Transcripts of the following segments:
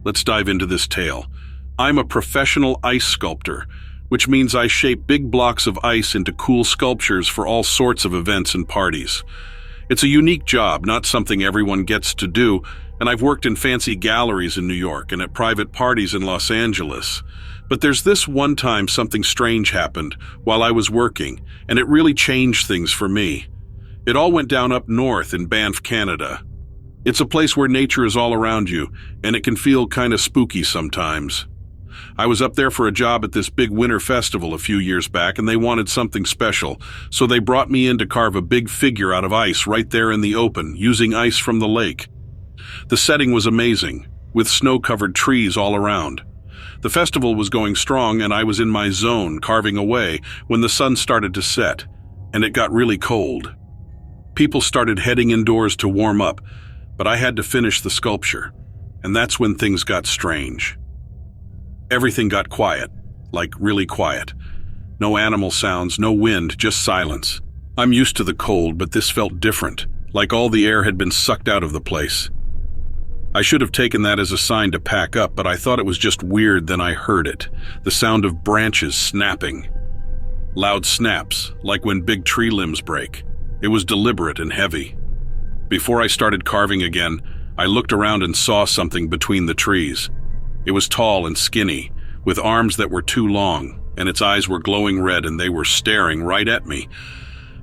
let's dive into this tale. I'm a professional ice sculptor, which means I shape big blocks of ice into cool sculptures for all sorts of events and parties. It's a unique job, not something everyone gets to do, and I've worked in fancy galleries in New York and at private parties in Los Angeles. But there's this one time something strange happened while I was working, and it really changed things for me. It all went down up north in Banff, Canada. It's a place where nature is all around you, and it can feel kind of spooky sometimes. I was up there for a job at this big winter festival a few years back, and they wanted something special, so they brought me in to carve a big figure out of ice right there in the open, using ice from the lake. The setting was amazing, with snow-covered trees all around. The festival was going strong, and I was in my zone, carving away, when the sun started to set, and it got really cold. People started heading indoors to warm up, but I had to finish the sculpture, and that's when things got strange. Everything got quiet, like really quiet. No animal sounds, no wind, just silence. I'm used to the cold, but this felt different, like all the air had been sucked out of the place. I should have taken that as a sign to pack up, but I thought it was just weird. Then I heard it, the sound of branches snapping. Loud snaps, like when big tree limbs break. It was deliberate and heavy. Before I started carving again, I looked around and saw something between the trees. It was tall and skinny, with arms that were too long, and its eyes were glowing red and they were staring right at me.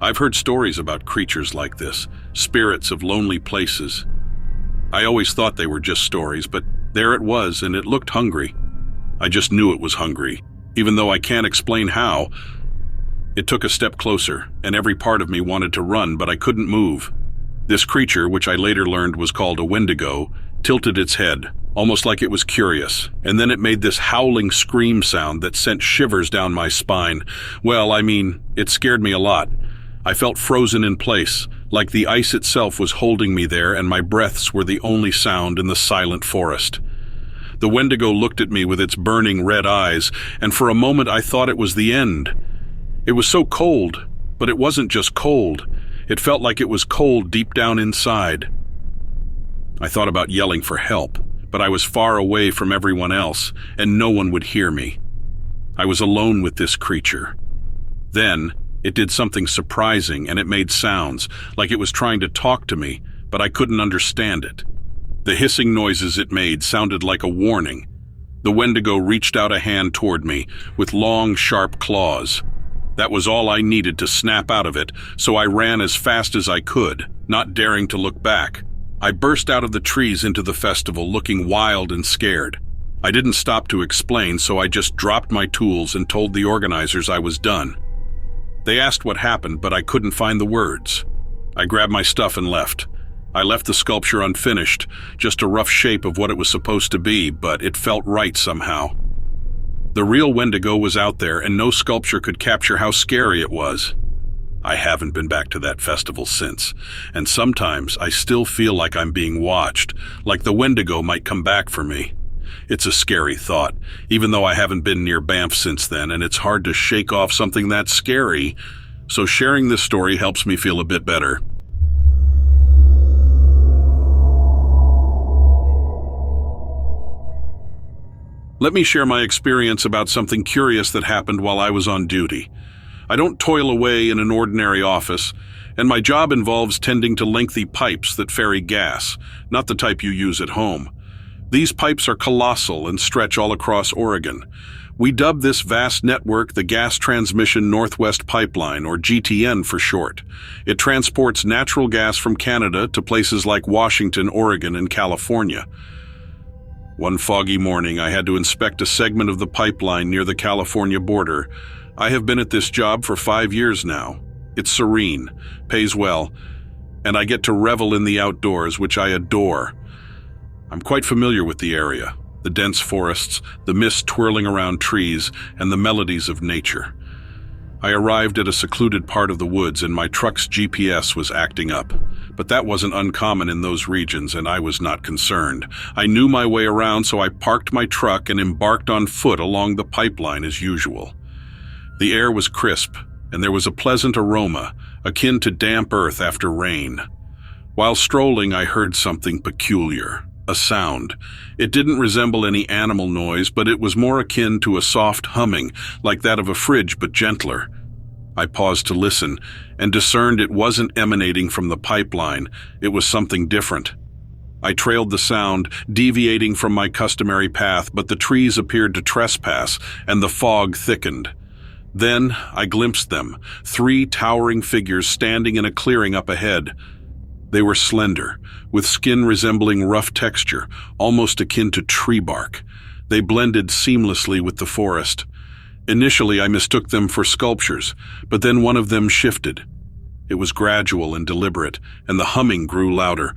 I've heard stories about creatures like this, spirits of lonely places. I always thought they were just stories, but there it was, and it looked hungry. I just knew it was hungry, even though I can't explain how. It took a step closer, and every part of me wanted to run, but I couldn't move. This creature, which I later learned was called a wendigo, tilted its head, almost like it was curious, and then it made this howling scream sound that sent shivers down my spine. Well, it scared me a lot. I felt frozen in place, like the ice itself was holding me there, and my breaths were the only sound in the silent forest. The wendigo looked at me with its burning red eyes, and for a moment I thought it was the end. It was so cold, but it wasn't just cold. It felt like it was cold deep down inside. I thought about yelling for help, but I was far away from everyone else, and no one would hear me. I was alone with this creature. Then, it did something surprising, and it made sounds, like it was trying to talk to me, but I couldn't understand it. The hissing noises it made sounded like a warning. The wendigo reached out a hand toward me, with long, sharp claws. That was all I needed to snap out of it, so I ran as fast as I could, not daring to look back. I burst out of the trees into the festival, looking wild and scared. I didn't stop to explain, so I just dropped my tools and told the organizers I was done. They asked what happened, but I couldn't find the words. I grabbed my stuff and left. I left the sculpture unfinished, just a rough shape of what it was supposed to be, but it felt right somehow. The real wendigo was out there, and no sculpture could capture how scary it was. I haven't been back to that festival since, and sometimes I still feel like I'm being watched, like the wendigo might come back for me. It's a scary thought, even though I haven't been near Banff since then, and it's hard to shake off something that scary, so sharing this story helps me feel a bit better. Let me share my experience about something curious that happened while I was on duty. I don't toil away in an ordinary office, and my job involves tending to lengthy pipes that ferry gas, not the type you use at home. These pipes are colossal and stretch all across Oregon. We dub this vast network the Gas Transmission Northwest Pipeline, or GTN for short. It transports natural gas from Canada to places like Washington, Oregon, and California. One foggy morning, I had to inspect a segment of the pipeline near the California border. I have been at this job for 5 years now. It's serene, pays well, and I get to revel in the outdoors, which I adore. I'm quite familiar with the area, the dense forests, the mist twirling around trees, and the melodies of nature. I arrived at a secluded part of the woods and my truck's GPS was acting up. But that wasn't uncommon in those regions, and I was not concerned. I knew my way around, so I parked my truck and embarked on foot along the pipeline as usual. The air was crisp, and there was a pleasant aroma, akin to damp earth after rain. While strolling, I heard something peculiar. a sound. It didn't resemble any animal noise, but it was more akin to a soft humming, like that of a fridge, but gentler. I paused to listen, and discerned it wasn't emanating from the pipeline. It was something different. I trailed the sound, deviating from my customary path, but the trees appeared to trespass, and the fog thickened. Then I glimpsed them, 3 towering figures standing in a clearing up ahead. They were slender, with skin resembling rough texture, almost akin to tree bark. They blended seamlessly with the forest. Initially, I mistook them for sculptures, but then one of them shifted. It was gradual and deliberate, and the humming grew louder.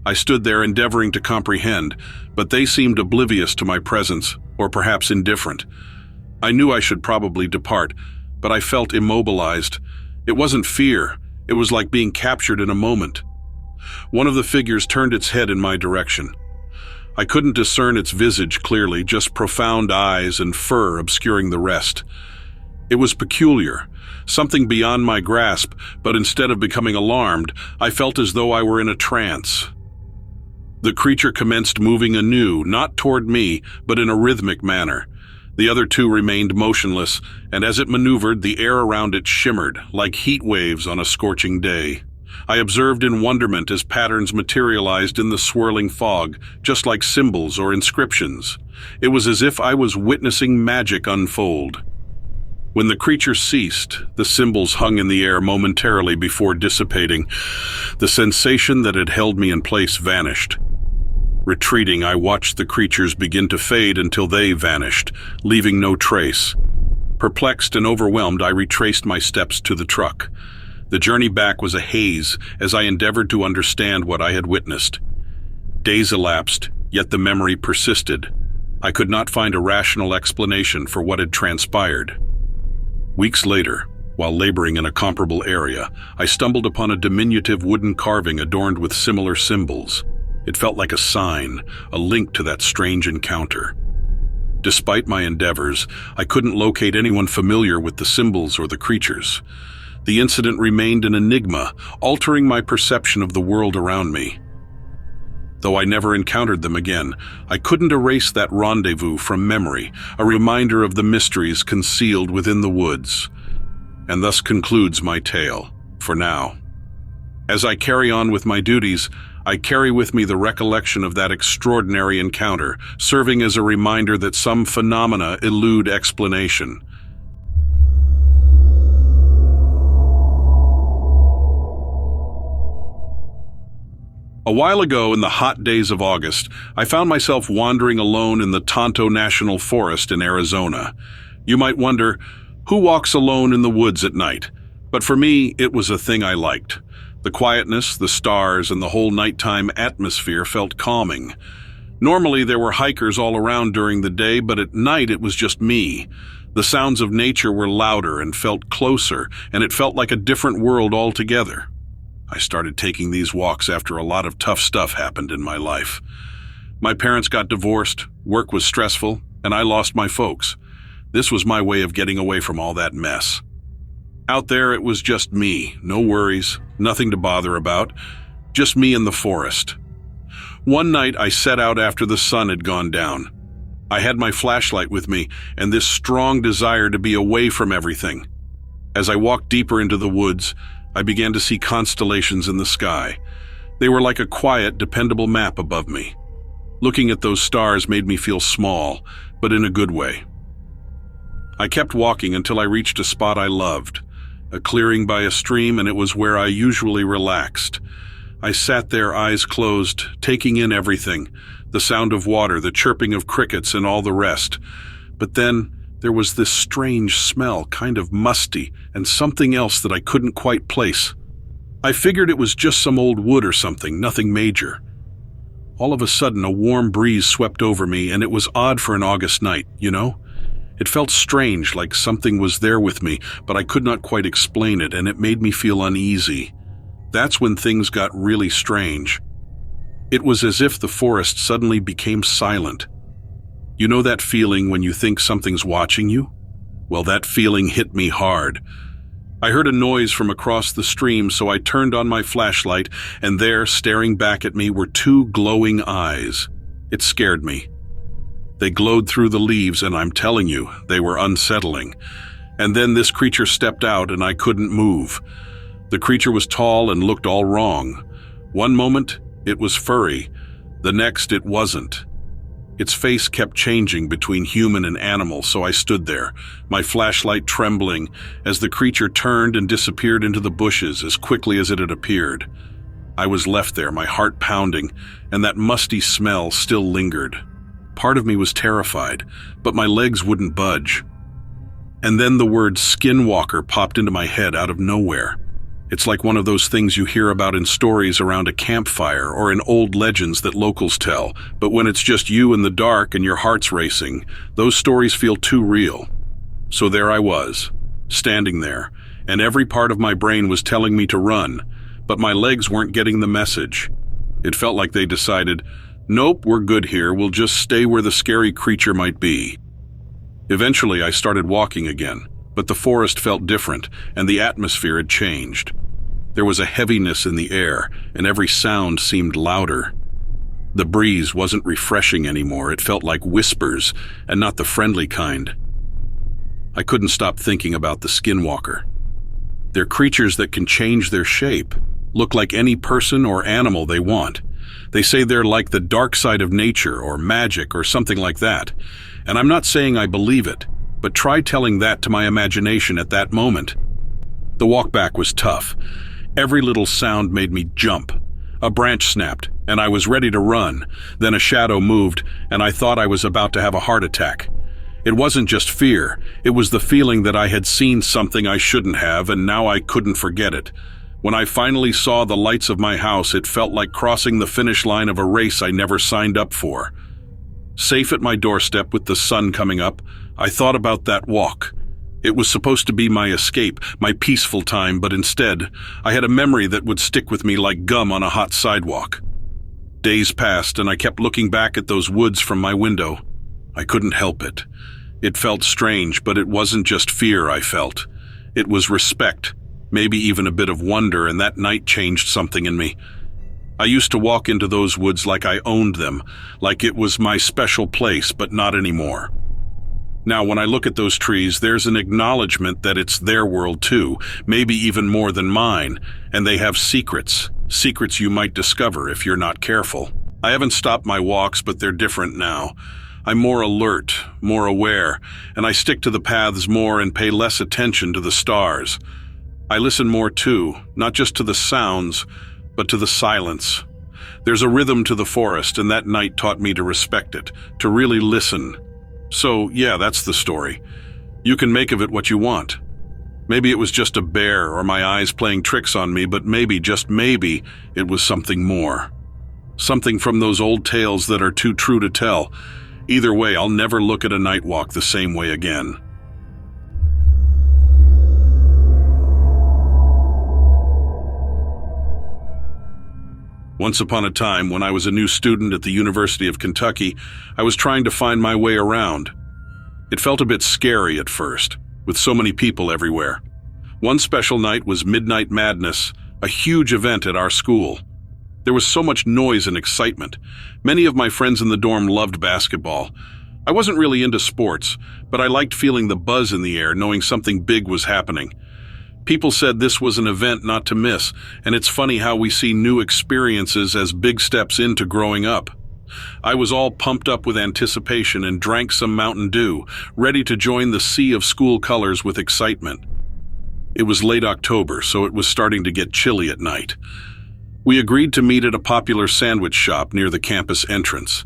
I stood there endeavoring to comprehend, but they seemed oblivious to my presence, or perhaps indifferent. I knew I should probably depart, but I felt immobilized. It wasn't fear, it was like being captured in a moment. One of the figures turned its head in my direction. I couldn't discern its visage clearly, just profound eyes and fur obscuring the rest. It was peculiar, something beyond my grasp, but instead of becoming alarmed, I felt as though I were in a trance. The creature commenced moving anew, not toward me, but in a rhythmic manner. The other 2 remained motionless, and as it maneuvered, the air around it shimmered, like heat waves on a scorching day. I observed in wonderment as patterns materialized in the swirling fog, just like symbols or inscriptions. It was as if I was witnessing magic unfold. When the creature ceased, the symbols hung in the air momentarily before dissipating. The sensation that had held me in place vanished. Retreating, I watched the creatures begin to fade until they vanished, leaving no trace. Perplexed and overwhelmed, I retraced my steps to the truck. The journey back was a haze as I endeavored to understand what I had witnessed. Days elapsed, yet the memory persisted. I could not find a rational explanation for what had transpired. Weeks later, while laboring in a comparable area, I stumbled upon a diminutive wooden carving adorned with similar symbols. It felt like a sign, a link to that strange encounter. Despite my endeavors, I couldn't locate anyone familiar with the symbols or the creatures. The incident remained an enigma, altering my perception of the world around me. Though I never encountered them again, I couldn't erase that rendezvous from memory, a reminder of the mysteries concealed within the woods. And thus concludes my tale, for now. As I carry on with my duties, I carry with me the recollection of that extraordinary encounter, serving as a reminder that some phenomena elude explanation. A while ago, in the hot days of August, I found myself wandering alone in the Tonto National Forest in Arizona. You might wonder, who walks alone in the woods at night? But for me, it was a thing I liked. The quietness, the stars, and the whole nighttime atmosphere felt calming. Normally, there were hikers all around during the day, but at night it was just me. The sounds of nature were louder and felt closer, and it felt like a different world altogether. I started taking these walks after a lot of tough stuff happened in my life. My parents got divorced, work was stressful, and I lost my folks. This was my way of getting away from all that mess. Out there, it was just me, no worries, nothing to bother about, just me in the forest. One night, I set out after the sun had gone down. I had my flashlight with me, and this strong desire to be away from everything. As I walked deeper into the woods, I began to see constellations in the sky. They were like a quiet, dependable map above me. Looking at those stars made me feel small, but in a good way. I kept walking until I reached a spot I loved, a clearing by a stream, and it was where I usually relaxed. I sat there, eyes closed, taking in everything, the sound of water, the chirping of crickets, and all the rest. But then there was this strange smell, kind of musty, and something else that I couldn't quite place. I figured it was just some old wood or something, nothing major. All of a sudden, a warm breeze swept over me, and it was odd for an August night, you know? It felt strange, like something was there with me, but I could not quite explain it, and it made me feel uneasy. That's when things got really strange. It was as if the forest suddenly became silent. You know that feeling when you think something's watching you? Well, that feeling hit me hard. I heard a noise from across the stream, so I turned on my flashlight, and there, staring back at me, were two glowing eyes. It scared me. They glowed through the leaves, and I'm telling you, they were unsettling. And then this creature stepped out, and I couldn't move. The creature was tall and looked all wrong. One moment, it was furry. The next, it wasn't. Its face kept changing between human and animal, so I stood there, my flashlight trembling, as the creature turned and disappeared into the bushes as quickly as it had appeared. I was left there, my heart pounding, and that musty smell still lingered. Part of me was terrified, but my legs wouldn't budge. And then the word skinwalker popped into my head out of nowhere. It's like one of those things you hear about in stories around a campfire or in old legends that locals tell, but when it's just you in the dark and your heart's racing, those stories feel too real. So there I was, standing there, and every part of my brain was telling me to run, but my legs weren't getting the message. It felt like they decided, nope, we're good here, we'll just stay where the scary creature might be. Eventually I started walking again, but the forest felt different and the atmosphere had changed. There was a heaviness in the air, and every sound seemed louder. The breeze wasn't refreshing anymore, it felt like whispers, and not the friendly kind. I couldn't stop thinking about the skinwalker. They're creatures that can change their shape, look like any person or animal they want. They say they're like the dark side of nature or magic or something like that. And I'm not saying I believe it, but try telling that to my imagination at that moment. The walk back was tough. Every little sound made me jump. A branch snapped, and I was ready to run. Then a shadow moved, and I thought I was about to have a heart attack. It wasn't just fear, it was the feeling that I had seen something I shouldn't have, and now I couldn't forget it. When I finally saw the lights of my house, it felt like crossing the finish line of a race I never signed up for. Safe at my doorstep with the sun coming up, I thought about that walk. It was supposed to be my escape, my peaceful time, but instead, I had a memory that would stick with me like gum on a hot sidewalk. Days passed, and I kept looking back at those woods from my window. I couldn't help it. It felt strange, but it wasn't just fear I felt. It was respect, maybe even a bit of wonder, and that night changed something in me. I used to walk into those woods like I owned them, like it was my special place, but not anymore. Now, when I look at those trees, there's an acknowledgement that it's their world too, maybe even more than mine, and they have secrets you might discover if you're not careful. I haven't stopped my walks, but they're different now. I'm more alert, more aware, and I stick to the paths more and pay less attention to the stars. I listen more too, not just to the sounds, but to the silence. There's a rhythm to the forest, and that night taught me to respect it, to really listen. So, yeah, that's the story. You can make of it what you want. Maybe it was just a bear or my eyes playing tricks on me, but maybe, just maybe, it was something more. Something from those old tales that are too true to tell. Either way, I'll never look at a night walk the same way again. Once upon a time, when I was a new student at the University of Kentucky, I was trying to find my way around. It felt a bit scary at first, with so many people everywhere. One special night was Midnight Madness, a huge event at our school. There was so much noise and excitement. Many of my friends in the dorm loved basketball. I wasn't really into sports, but I liked feeling the buzz in the air, knowing something big was happening. People said this was an event not to miss, and it's funny how we see new experiences as big steps into growing up. I was all pumped up with anticipation and drank some Mountain Dew, ready to join the sea of school colors with excitement. It was late October, so it was starting to get chilly at night. We agreed to meet at a popular sandwich shop near the campus entrance.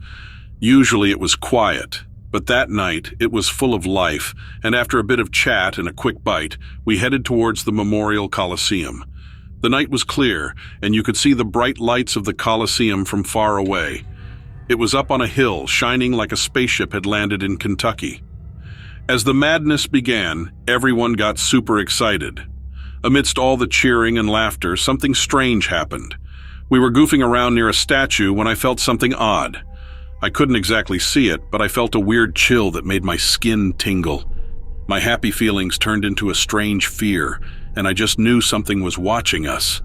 Usually it was quiet, but that night it was full of life, and after a bit of chat and a quick bite, we headed towards the Memorial Coliseum. The night was clear, and you could see the bright lights of the Coliseum from far away. It was up on a hill, shining like a spaceship had landed in Kentucky. As the madness began, everyone got super excited. Amidst all the cheering and laughter, something strange happened. We were goofing around near a statue when I felt something odd. I couldn't exactly see it, but I felt a weird chill that made my skin tingle. My happy feelings turned into a strange fear, and I just knew something was watching us.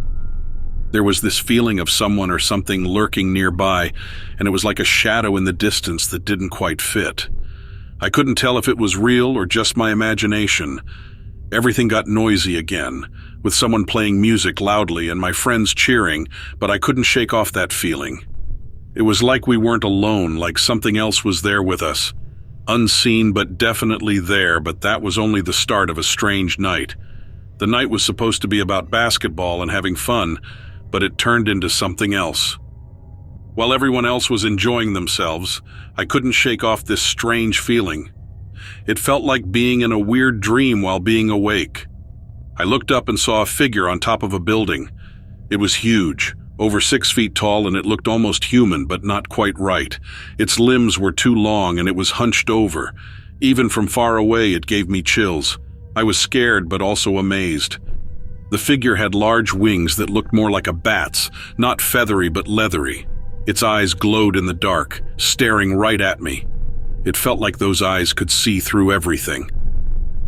There was this feeling of someone or something lurking nearby, and it was like a shadow in the distance that didn't quite fit. I couldn't tell if it was real or just my imagination. Everything got noisy again, with someone playing music loudly and my friends cheering, but I couldn't shake off that feeling. It was like we weren't alone, like something else was there with us. Unseen but definitely there, but that was only the start of a strange night. The night was supposed to be about basketball and having fun, but it turned into something else. While everyone else was enjoying themselves, I couldn't shake off this strange feeling. It felt like being in a weird dream while being awake. I looked up and saw a figure on top of a building. It was huge, over 6 feet tall, and it looked almost human, but not quite right. Its limbs were too long and it was hunched over. Even from far away, it gave me chills. I was scared, but also amazed. The figure had large wings that looked more like a bat's, not feathery but leathery. Its eyes glowed in the dark, staring right at me. It felt like those eyes could see through everything.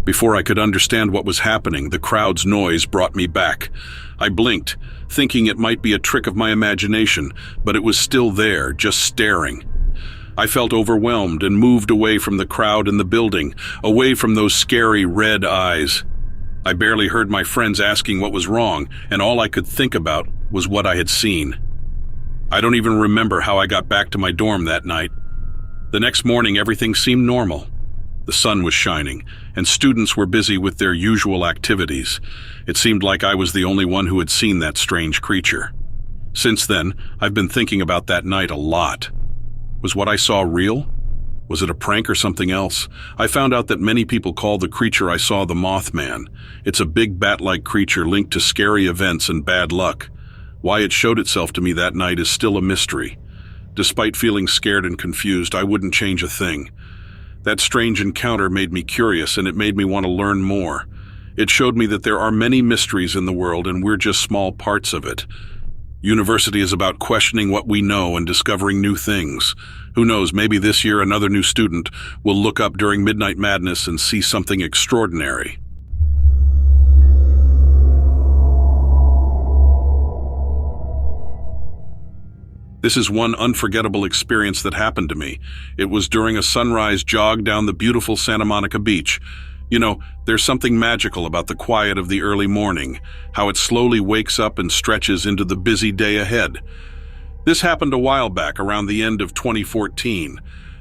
Before I could understand what was happening, the crowd's noise brought me back. I blinked, thinking it might be a trick of my imagination, but it was still there, just staring. I felt overwhelmed and moved away from the crowd in the building, away from those scary red eyes. I barely heard my friends asking what was wrong, and all I could think about was what I had seen. I don't even remember how I got back to my dorm that night. The next morning, everything seemed normal. The sun was shining, and students were busy with their usual activities. It seemed like I was the only one who had seen that strange creature. Since then, I've been thinking about that night a lot. Was what I saw real? Was it a prank or something else? I found out that many people call the creature I saw the Mothman. It's a big bat-like creature linked to scary events and bad luck. Why it showed itself to me that night is still a mystery. Despite feeling scared and confused, I wouldn't change a thing. That strange encounter made me curious, and it made me want to learn more. It showed me that there are many mysteries in the world, and we're just small parts of it. University is about questioning what we know and discovering new things. Who knows, maybe this year another new student will look up during Midnight Madness and see something extraordinary. This is one unforgettable experience that happened to me. It was during a sunrise jog down the beautiful Santa Monica beach. You know, there's something magical about the quiet of the early morning, how it slowly wakes up and stretches into the busy day ahead. This happened a while back, around the end of 2014.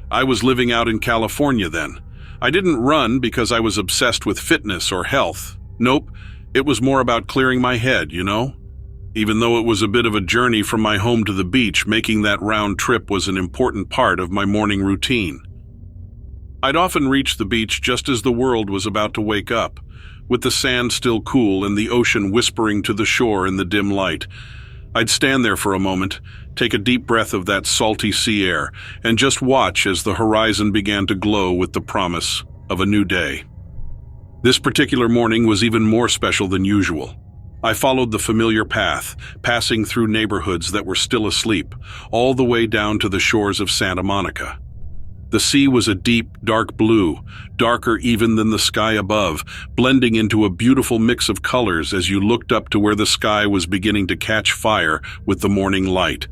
I was living out in California then. I didn't run because I was obsessed with fitness or health. Nope, it was more about clearing my head, you know? Even though it was a bit of a journey from my home to the beach, making that round trip was an important part of my morning routine. I'd often reach the beach just as the world was about to wake up, with the sand still cool and the ocean whispering to the shore in the dim light. I'd stand there for a moment, take a deep breath of that salty sea air, and just watch as the horizon began to glow with the promise of a new day. This particular morning was even more special than usual. I followed the familiar path, passing through neighborhoods that were still asleep, all the way down to the shores of Santa Monica. The sea was a deep, dark blue, darker even than the sky above, blending into a beautiful mix of colors as you looked up to where the sky was beginning to catch fire with the morning light.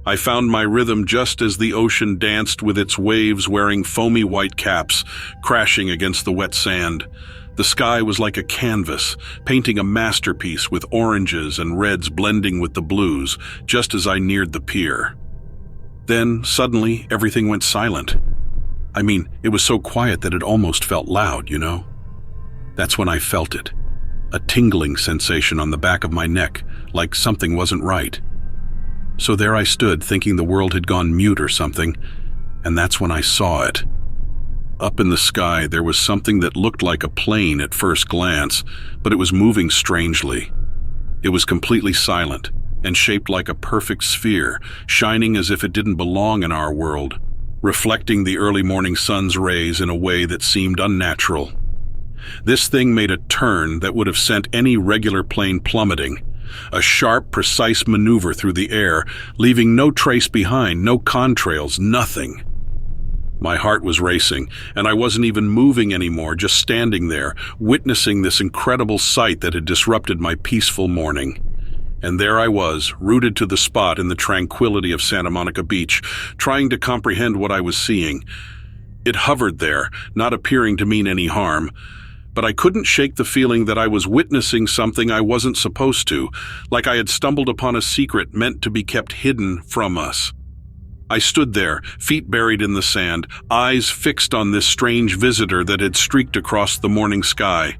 I found my rhythm just as the ocean danced with its waves wearing foamy white caps, crashing against the wet sand. The sky was like a canvas, painting a masterpiece with oranges and reds blending with the blues, just as I neared the pier. Then, suddenly, everything went silent. I mean, it was so quiet that it almost felt loud, you know? That's when I felt it. A tingling sensation on the back of my neck, like something wasn't right. So there I stood, thinking the world had gone mute or something, and that's when I saw it. Up in the sky, there was something that looked like a plane at first glance, but it was moving strangely. It was completely silent and shaped like a perfect sphere, shining as if it didn't belong in our world, reflecting the early morning sun's rays in a way that seemed unnatural. This thing made a turn that would have sent any regular plane plummeting, a sharp, precise maneuver through the air, leaving no trace behind, no contrails, nothing. My heart was racing, and I wasn't even moving anymore, just standing there, witnessing this incredible sight that had disrupted my peaceful morning. And there I was, rooted to the spot in the tranquility of Santa Monica Beach, trying to comprehend what I was seeing. It hovered there, not appearing to mean any harm, but I couldn't shake the feeling that I was witnessing something I wasn't supposed to, like I had stumbled upon a secret meant to be kept hidden from us. I stood there, feet buried in the sand, eyes fixed on this strange visitor that had streaked across the morning sky.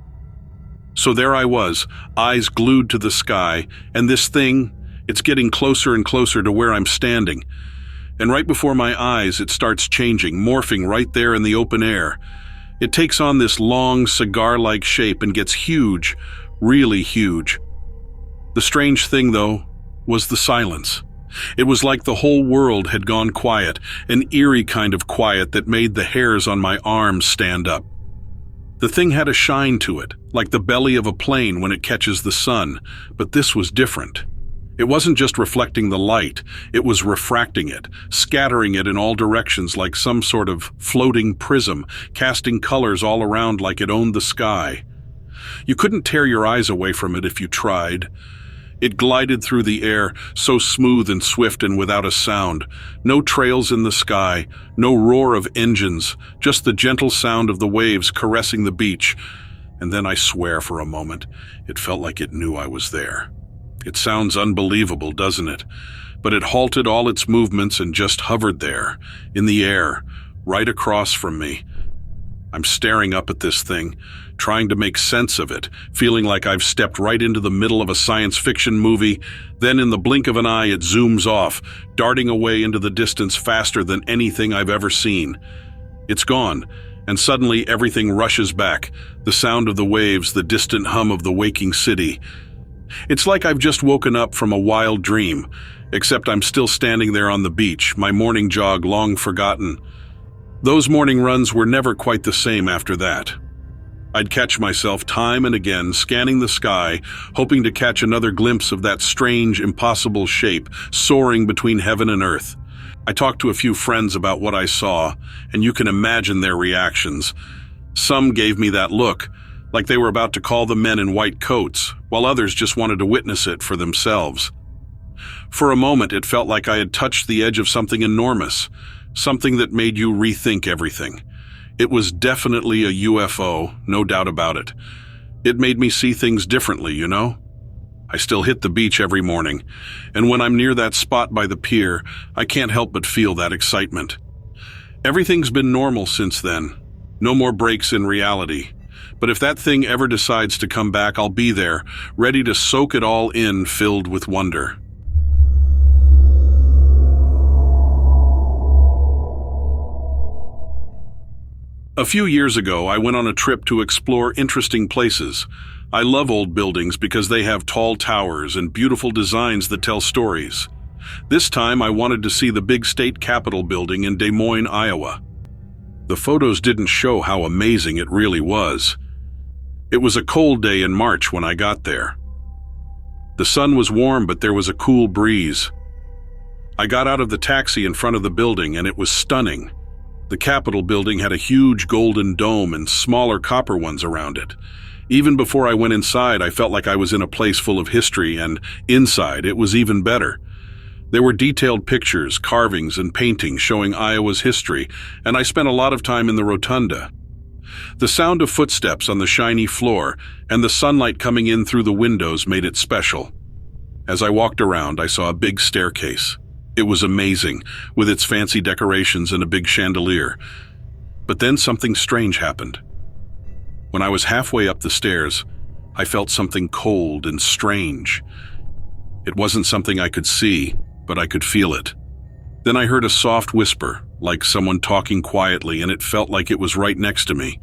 So there I was, eyes glued to the sky, and this thing, it's getting closer and closer to where I'm standing. And right before my eyes, it starts changing, morphing right there in the open air. It takes on this long, cigar-like shape and gets huge, really huge. The strange thing, though, was the silence. It was like the whole world had gone quiet, an eerie kind of quiet that made the hairs on my arms stand up. The thing had a shine to it, like the belly of a plane when it catches the sun, but this was different. It wasn't just reflecting the light, it was refracting it, scattering it in all directions like some sort of floating prism, casting colors all around like it owned the sky. You couldn't tear your eyes away from it if you tried. It glided through the air, so smooth and swift and without a sound. No trails in the sky, no roar of engines, just the gentle sound of the waves caressing the beach. And then I swear for a moment, it felt like it knew I was there. It sounds unbelievable, doesn't it? But it halted all its movements and just hovered there, in the air, right across from me. I'm staring up at this thing, trying to make sense of it, feeling like I've stepped right into the middle of a science fiction movie. Then in the blink of an eye, it zooms off, darting away into the distance faster than anything I've ever seen. It's gone, and suddenly everything rushes back, the sound of the waves, the distant hum of the waking city. It's like I've just woken up from a wild dream, except I'm still standing there on the beach, my morning jog long forgotten. Those morning runs were never quite the same after that. I'd catch myself time and again scanning the sky, hoping to catch another glimpse of that strange, impossible shape soaring between heaven and earth. I talked to a few friends about what I saw, and you can imagine their reactions. Some gave me that look, like they were about to call the men in white coats, while others just wanted to witness it for themselves. For a moment, it felt like I had touched the edge of something enormous, something that made you rethink everything. It was definitely a UFO, no doubt about it. It made me see things differently, you know? I still hit the beach every morning, and when I'm near that spot by the pier, I can't help but feel that excitement. Everything's been normal since then. No more breaks in reality. But if that thing ever decides to come back, I'll be there, ready to soak it all in, filled with wonder. A few years ago, I went on a trip to explore interesting places. I love old buildings because they have tall towers and beautiful designs that tell stories. This time, I wanted to see the big state capitol building in Des Moines, Iowa. The photos didn't show how amazing it really was. It was a cold day in March when I got there. The sun was warm, but there was a cool breeze. I got out of the taxi in front of the building, and it was stunning. The Capitol building had a huge golden dome and smaller copper ones around it. Even before I went inside, I felt like I was in a place full of history, and inside it was even better. There were detailed pictures, carvings, and paintings showing Iowa's history, and I spent a lot of time in the rotunda. The sound of footsteps on the shiny floor and the sunlight coming in through the windows made it special. As I walked around, I saw a big staircase. It was amazing, with its fancy decorations and a big chandelier. But then something strange happened. When I was halfway up the stairs, I felt something cold and strange. It wasn't something I could see, but I could feel it. Then I heard a soft whisper, like someone talking quietly, and it felt like it was right next to me.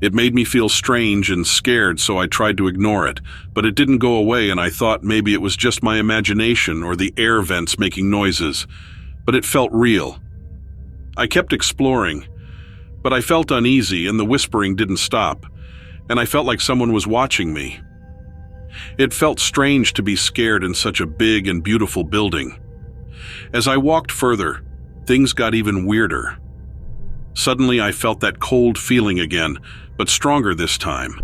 It made me feel strange and scared, so I tried to ignore it, but it didn't go away, and I thought maybe it was just my imagination or the air vents making noises. But it felt real. I kept exploring, but I felt uneasy, and the whispering didn't stop, and I felt like someone was watching me. It felt strange to be scared in such a big and beautiful building. As I walked further, things got even weirder. Suddenly, I felt that cold feeling again, but stronger this time.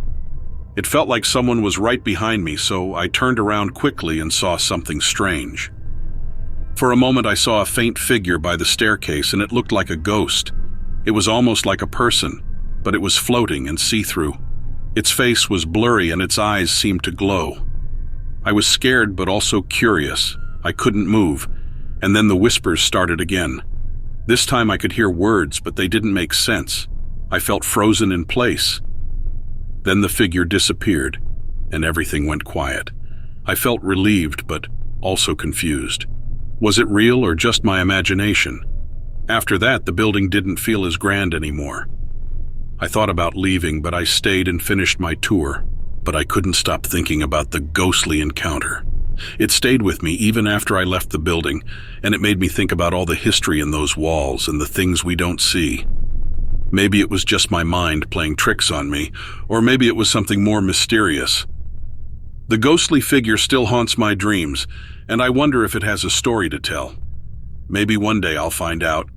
It felt like someone was right behind me, so I turned around quickly and saw something strange. For a moment, I saw a faint figure by the staircase, and it looked like a ghost. It was almost like a person, but it was floating and see-through. Its face was blurry and its eyes seemed to glow. I was scared but also curious. I couldn't move, and then the whispers started again. This time I could hear words, but they didn't make sense. I felt frozen in place. Then the figure disappeared, and everything went quiet. I felt relieved, but also confused. Was it real or just my imagination? After that, the building didn't feel as grand anymore. I thought about leaving, but I stayed and finished my tour. But I couldn't stop thinking about the ghostly encounter. It stayed with me even after I left the building, and it made me think about all the history in those walls and the things we don't see. Maybe it was just my mind playing tricks on me, or maybe it was something more mysterious. The ghostly figure still haunts my dreams, and I wonder if it has a story to tell. Maybe one day I'll find out.